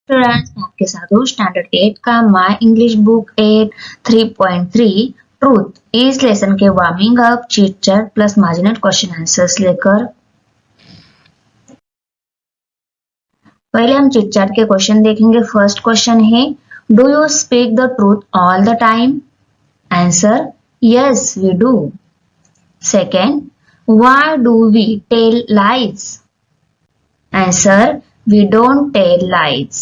Students, मैं आपके साथ हूँ स्टैंडर्ड 8 का माई इंग्लिश बुक 8 3.3 ट्रूथ इस लेसन के warming up chit chat plus marginal question answers लेकर पहले हम चिट चैट के क्वेश्चन देखेंगे। फर्स्ट क्वेश्चन है, do you speak the truth all the time? Answer, yes we do. Second, why do we tell lies? Answer, we don't tell lies.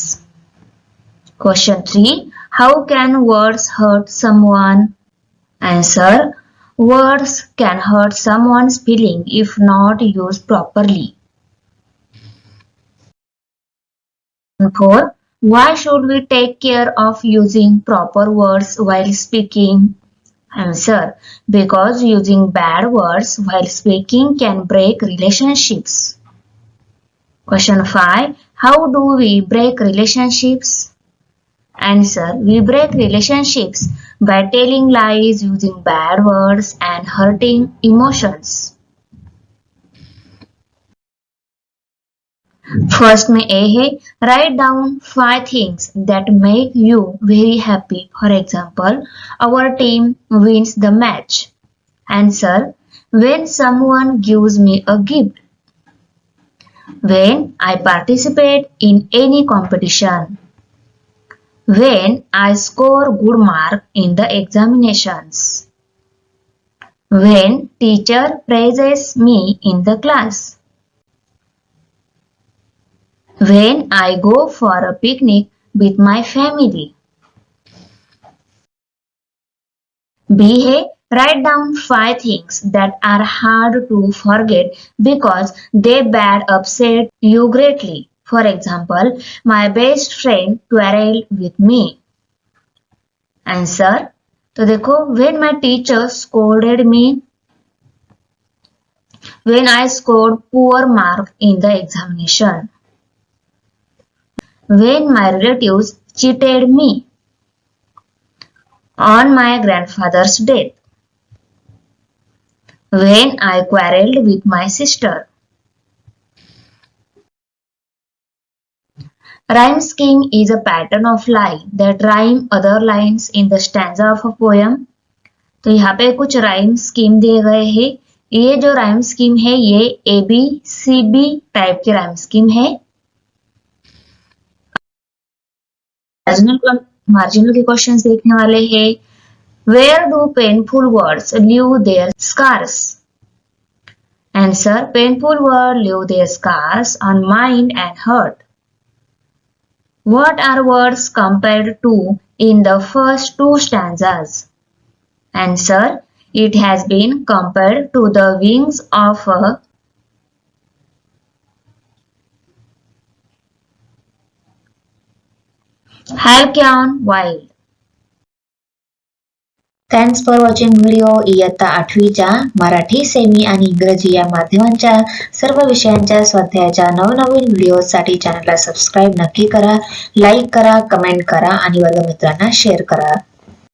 Question 3. How can words hurt someone? Answer, words can hurt someone's feeling if not used properly. 4. Why should we take care of using proper words while speaking? Answer, because using bad words while speaking can break relationships. Question 5. How do we break relationships? Answer, we break relationships by telling lies, using bad words and hurting emotions. First में A है, write down 5 things that make you very happy. For example, our team wins the match. Answer, when someone gives me a gift. When I participate in any competition. When I score good mark in the examinations. When teacher praises me in the class. When I go for a picnic with my family. B है, write down 5 things that are hard to forget because they bad upset you greatly. For example, my best friend quarreled with me. Answer, तो देखो, when my teacher scolded me, when I scored poor mark in the examination, when my relatives cheated me, on my grandfather's death, when I quarreled with my sister. Rhyme scheme is a pattern of line that rhyme other lines in the stanza of a poem. तो यहाँ पे कुछ rhyme scheme दिए गए हैं। ये जो rhyme scheme है ये ABCB टाइप की राइम स्कीम है। मार्जिनल के क्वेश्चंस देखने वाले हैं। Where do painful words leave their scars? Answer, painful words leave their scars on mind and heart. What are words compared to in the first 2 stanzas? Answer, it has been compared to the wings of a halcyon wild. Thanks for watching video. इयत्ता 8वीच्या Marathi, semi आणि इंग्रजी या माध्यमांच्या सर्व विषयांच्या स्वाध्यायाच्या नवनवीन व्हिडिओसाठी चॅनलला subscribe नक्की करा, लाईक करा, कमेंट करा आणि वर्गमित्रांना शेअर करा.